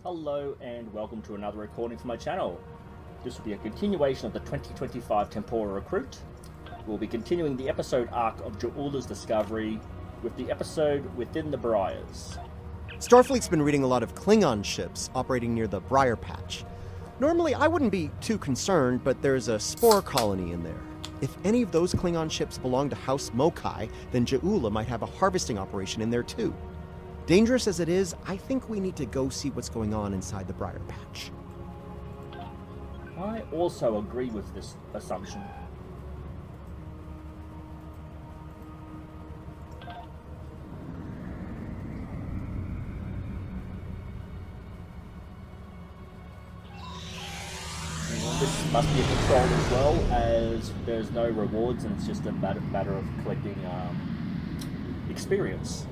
Hello and welcome to another recording for my channel. This will be a continuation of the 2025 Temporal Recruit. We'll be continuing the episode arc of Ja'ula's discovery with the episode Within the Briers. Starfleet's been reading a lot of Klingon ships operating near the Brier Patch. Normally, I wouldn't be too concerned, but there's a spore colony in there. If any of those Klingon ships belong to House Mokai, then Ja'ula might have a harvesting operation in there too. Dangerous as it is, I think we need to go see what's going on inside the Brier Patch. I also agree with this assumption. This must be a patrol as well, as there's no rewards and it's just a matter of collecting experience.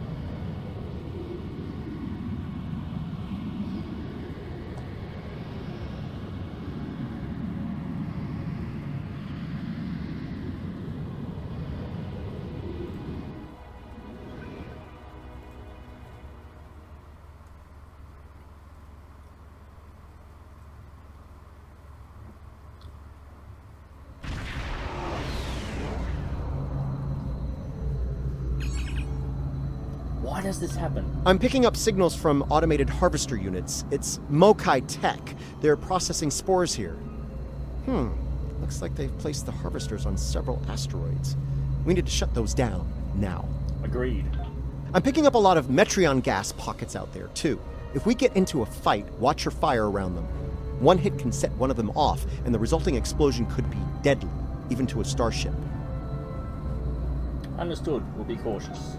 Why does this happen? I'm picking up signals from automated harvester units. It's Mokai Tech. They're processing spores here. Looks like they've placed the harvesters on several asteroids. We need to shut those down, now. Agreed. I'm picking up a lot of Metreon gas pockets out there, too. If we get into a fight, watch your fire around them. One hit can set one of them off, and the resulting explosion could be deadly, even to a starship. Understood. We'll be cautious.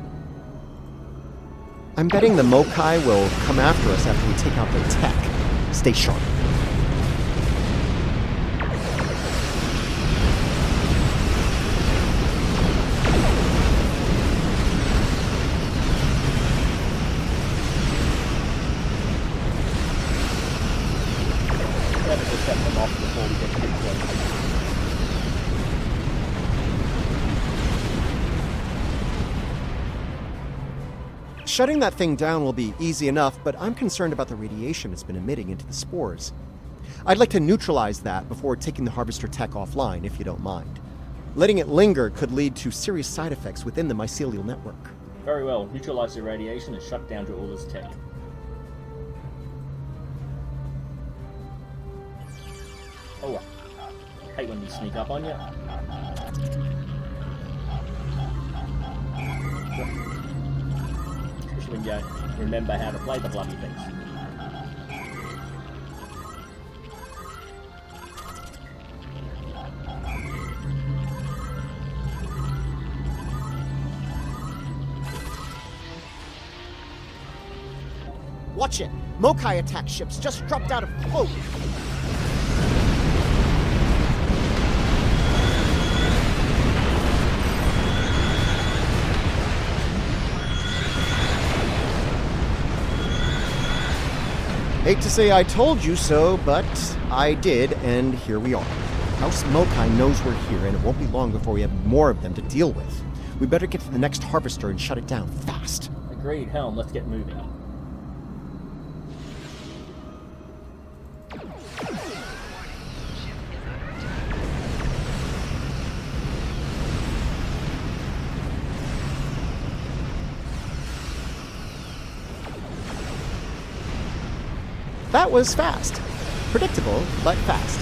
I'm betting the Mokai will come after us after we take out the tech. Stay sharp. Better to set them off before we get too close. Shutting that thing down will be easy enough, but I'm concerned about the radiation it's been emitting into the spores. I'd like to neutralize that before taking the harvester tech offline, if you don't mind. Letting it linger could lead to serious side effects within the mycelial network. Very well. Neutralize the radiation and shut down Ja'ula's tech. Oh, I hate when they sneak up on you. Especially when you don't remember how to play the bloody things. Watch it! Mokai attack ships just dropped out of float! Hate to say I told you so, but I did, and here we are. House Mokai knows we're here, and it won't be long before we have more of them to deal with. We better get to the next harvester and shut it down fast. Agreed, Helm. Let's get moving. That was fast. Predictable, but fast.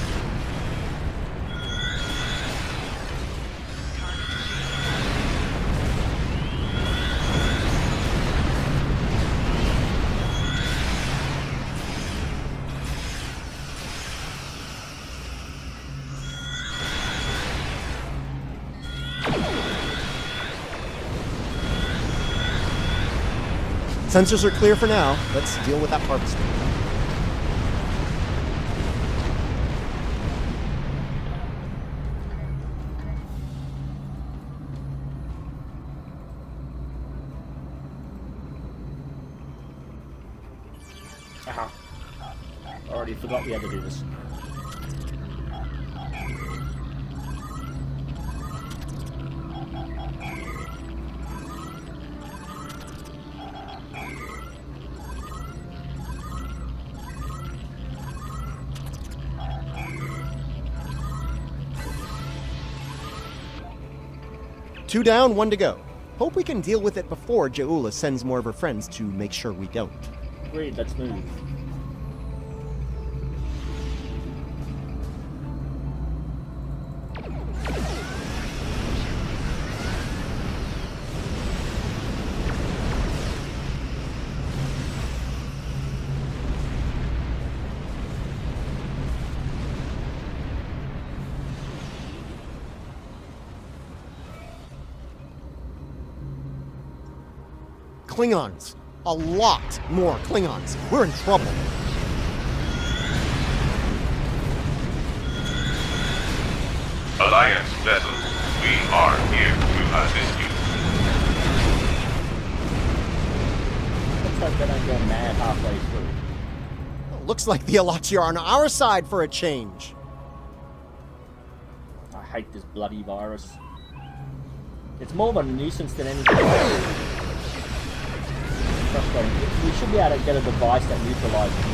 Sensors are clear for now. Let's deal with that harvester. Aha. Already forgot we had to do this. 2 down, 1 to go. Hope we can deal with it before Jaula sends more of her friends to make sure we don't. Agreed, let's move. Klingons. A lot more Klingons. We're in trouble. Alliance vessels, we are here to assist you. Looks like they don't go mad halfway through. Looks like the Alachi are on our side for a change. I hate this bloody virus. It's more of a nuisance than anything else. Frustrating. We should be able to get a device that neutralizes it.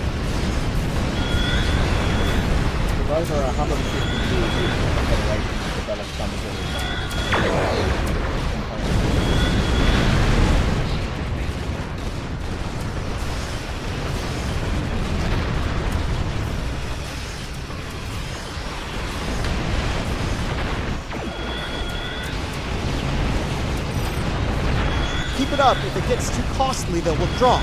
With over 150 years the Federation has developed some sort of Keep it up. If it gets too costly, they'll withdraw.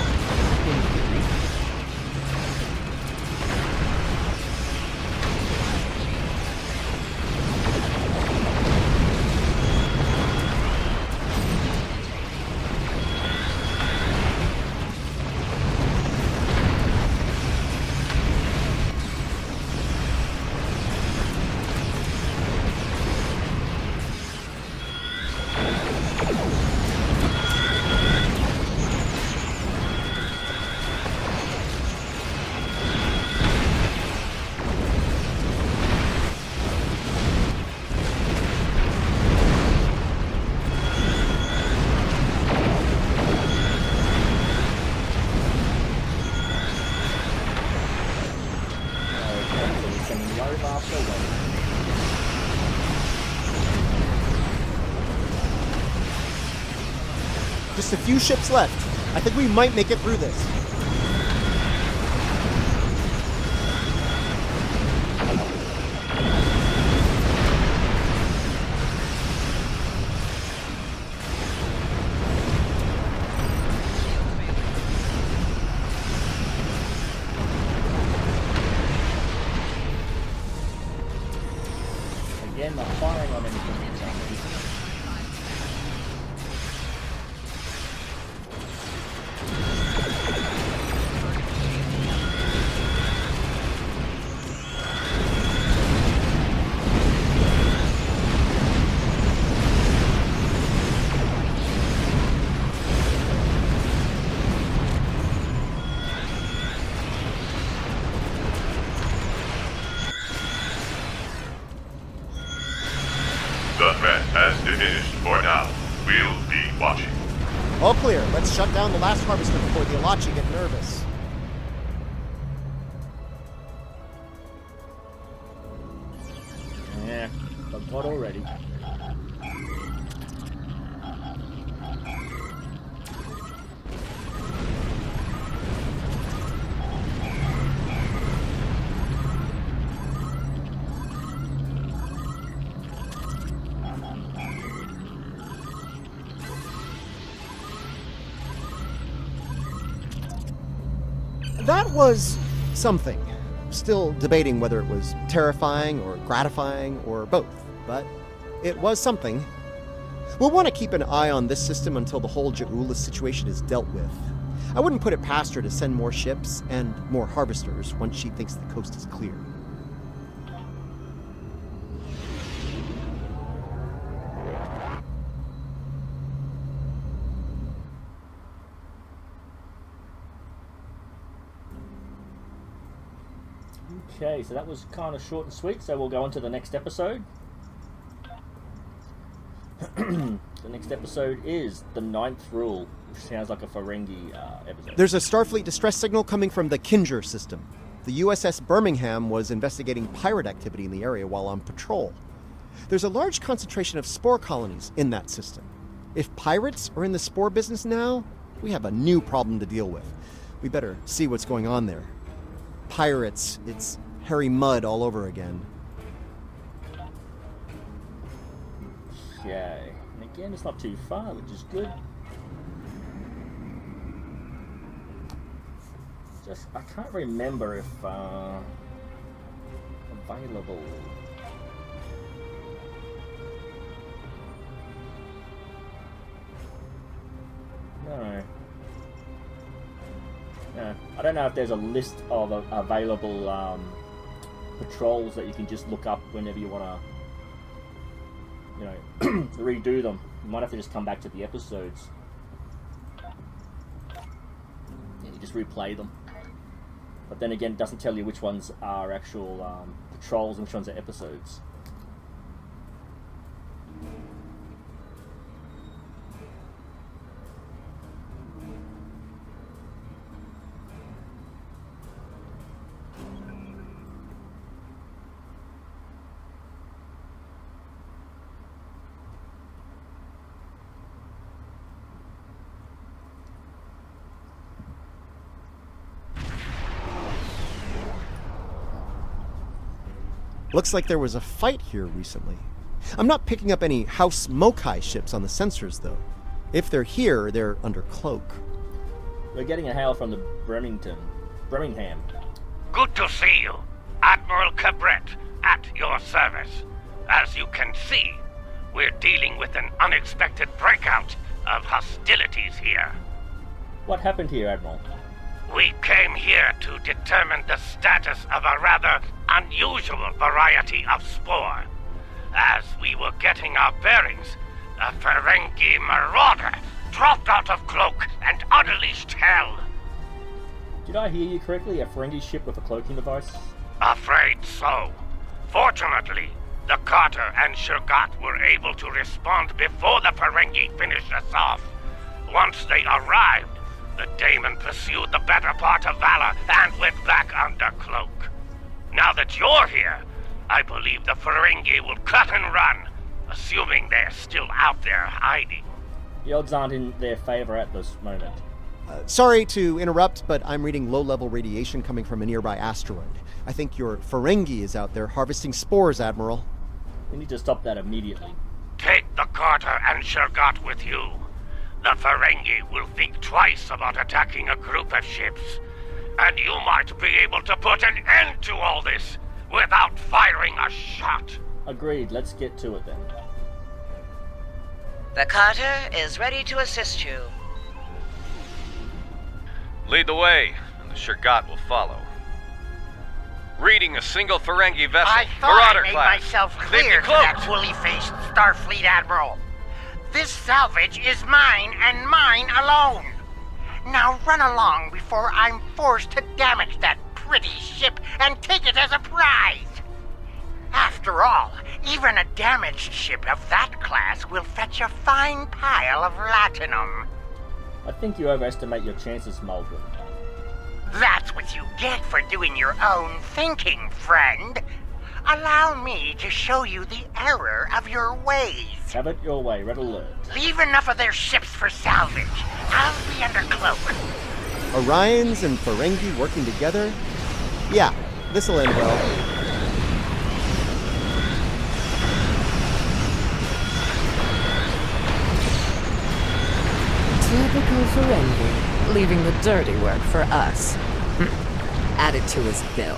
Just a few ships left. I think we might make it through this. Again, not firing on anything. The threat has diminished for now. We'll be watching. All clear. Let's shut down the last harvester before the Alachi get nervous. Yeah, forgot already. That was something. Still debating whether it was terrifying or gratifying or both, but it was something. We'll want to keep an eye on this system until the whole Jaula situation is dealt with. I wouldn't put it past her to send more ships and more harvesters once she thinks the coast is clear. Okay, so that was kind of short and sweet, so we'll go on to the next episode. The next episode is The Ninth Rule, which sounds like a Ferengi episode. There's a Starfleet distress signal coming from the Kinger system. The USS Birmingham was investigating pirate activity in the area while on patrol. There's a large concentration of spore colonies in that system. If pirates are in the spore business now, we have a new problem to deal with. We better see what's going on there. Pirates, it's hairy mud all over again. Okay. And again, it's not too far, which is good. Just, I can't remember if available. No. No. I don't know if there's a list of available patrols that you can just look up whenever you want to, redo them. You might have to just come back to the episodes. Yeah, you just replay them. But then again, it doesn't tell you which ones are actual patrols and which ones are episodes. Looks like there was a fight here recently. I'm not picking up any House Mokai ships on the sensors, though. If they're here, they're under cloak. We're getting a hail from the Birmingham. Good to see you. Admiral Cabret, at your service. As you can see, we're dealing with an unexpected breakout of hostilities here. What happened here, Admiral? We came here to determine the status of a rather unusual variety of spore. As we were getting our bearings, a Ferengi marauder dropped out of cloak and unleashed hell. Did I hear you correctly? A Ferengi ship with a cloaking device? Afraid so. Fortunately, the Carter and Shurgat were able to respond before the Ferengi finished us off. Once they arrived, the Daemon pursued the better part of Valor and went back under cloak. Now that you're here, I believe the Ferengi will cut and run, assuming they're still out there hiding. The odds aren't in their favor at this moment. Sorry to interrupt, but I'm reading low-level radiation coming from a nearby asteroid. I think your Ferengi is out there harvesting spores, Admiral. We need to stop that immediately. Take the Carter and Shurgat with you. The Ferengi will think twice about attacking a group of ships, and you might be able to put an end to all this without firing a shot. Agreed, let's get to it then. The Carter is ready to assist you. Lead the way, and the Shurgat will follow. Reading a single Ferengi vessel, I thought Marauder I made class. myself They'd be clear to that cloaked. woolly-faced Starfleet Admiral. This salvage is mine and mine alone. Now run along before I'm forced to damage that pretty ship and take it as a prize. After all, even a damaged ship of that class will fetch a fine pile of latinum. I think you overestimate your chances, Mulgrim. That's what you get for doing your own thinking, friend. Allow me to show you the error of your ways. Have it your way, red alert. Leave enough of their ships for salvage. I'll be under cloak. Orions and Ferengi working together? Yeah, this'll end well. Typical Ferengi, leaving the dirty work for us. Add it to his bill.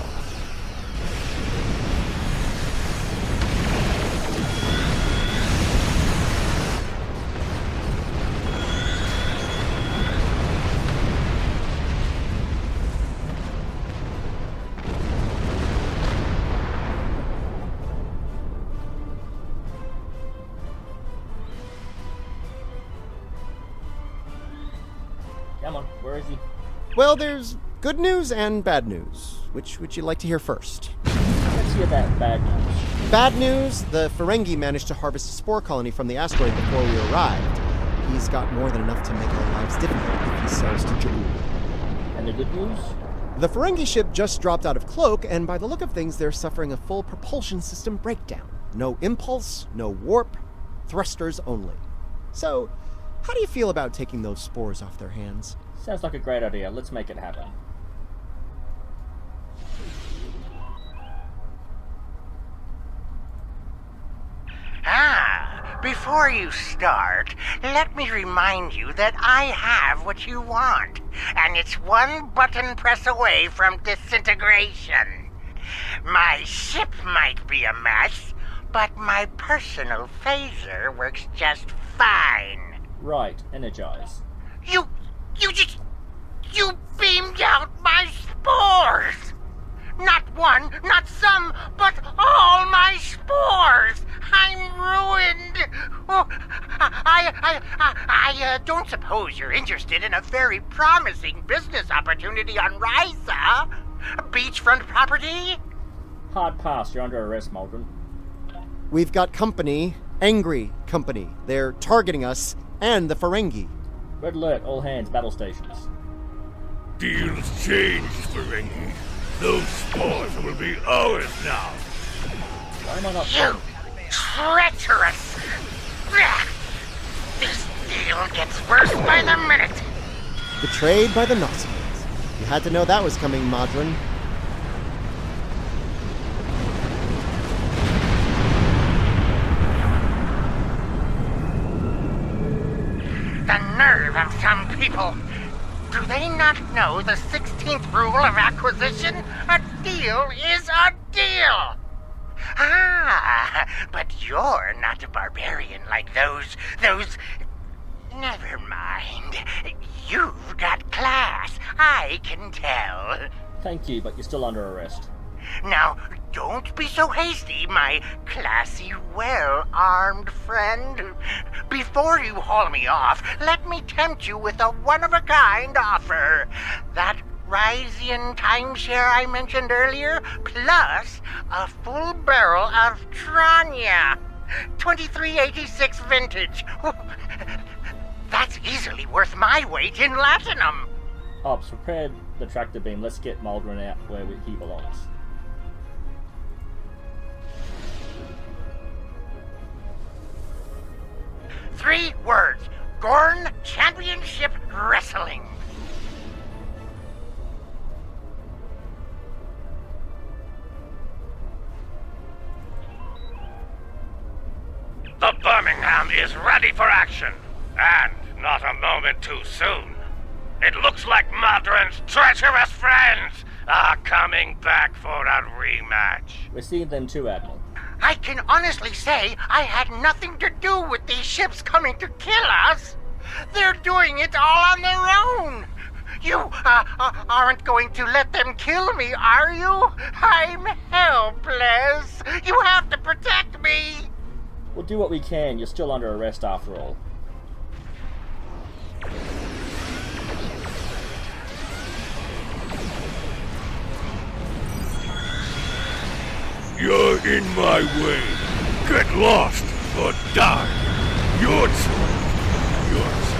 Come on, where is he? Well, there's good news and bad news. Which would you like to hear first? Let's hear that bad news. Bad news, the Ferengi managed to harvest a spore colony from the asteroid before we arrived. He's got more than enough to make our lives difficult if he sells to Ja'ul. And the good news? The Ferengi ship just dropped out of cloak, and by the look of things, they're suffering a full propulsion system breakdown. No impulse, no warp, thrusters only. So, how do you feel about taking those spores off their hands? Sounds like a great idea. Let's make it happen. Before you start, let me remind you that I have what you want, and it's one button press away from disintegration. My ship might be a mess, but my personal phaser works just fine. Right, energize. You beamed out my spores! Not one, not some, but all my spores! I'm ruined! Oh, I don't suppose you're interested in a very promising business opportunity on Ryza? Beachfront property? Hard pass, you're under arrest, Maldron. We've got company, angry company. They're targeting us and the Ferengi. Red alert, all hands, battle stations. Deals changed, Ferengi. Those spores will be ours now. Why am I not... You treacherous! This deal gets worse by the minute. Betrayed by the Nazis. You had to know that was coming, Modron. The nerve of some people. Do they not know the 16th rule of acquisition? A deal is a deal! But you're not a barbarian like those... Never mind. You've got class, I can tell. Thank you, but you're still under arrest. Now, don't be so hasty, my classy, well-armed friend. Before you haul me off, let me tempt you with a one-of-a-kind offer. That Ryzian timeshare I mentioned earlier, plus a full barrel of Tranya. 2386 vintage. That's easily worth my weight in latinum. Ops, prepare the tractor beam. Let's get Maldron out where he belongs. Three words. Gorn Championship Wrestling. The Birmingham is ready for action, and not a moment too soon. It looks like Maldron's treacherous friends are coming back for a rematch. We're seeing them too, Admiral. I can honestly say I had nothing to do with these ships coming to kill us. They're doing it all on their own. You aren't going to let them kill me, are you? I'm helpless. You have to protect me. We'll do what we can. You're still under arrest after all. You're in my way. Get lost or die. Your choice. Your choice.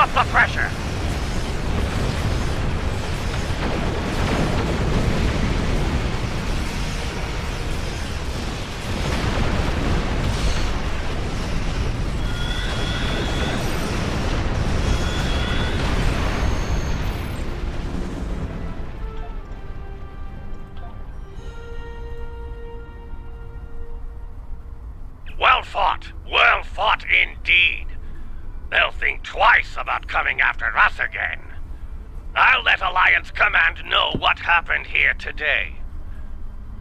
up the pressure! Well fought indeed. They'll think twice about coming after us again. I'll let Alliance Command know what happened here today.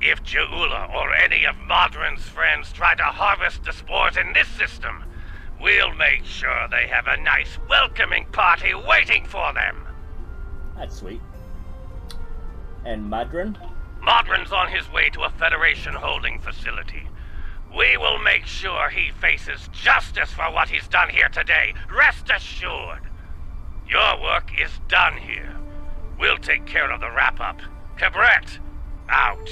If Jeula or any of Modron's friends try to harvest the spores in this system, we'll make sure they have a nice welcoming party waiting for them. That's sweet. And Modron? Modron's on his way to a Federation holding facility. We will make sure he faces justice for what he's done here today. Rest assured. Your work is done here. We'll take care of the wrap-up. Cabret, out.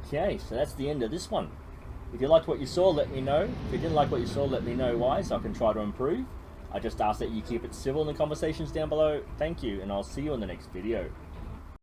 Okay, so that's the end of this one. If you liked what you saw, let me know. If you didn't like what you saw, let me know why, so I can try to improve. I just ask that you keep it civil in the conversations down below. Thank you, and I'll see you in the next video.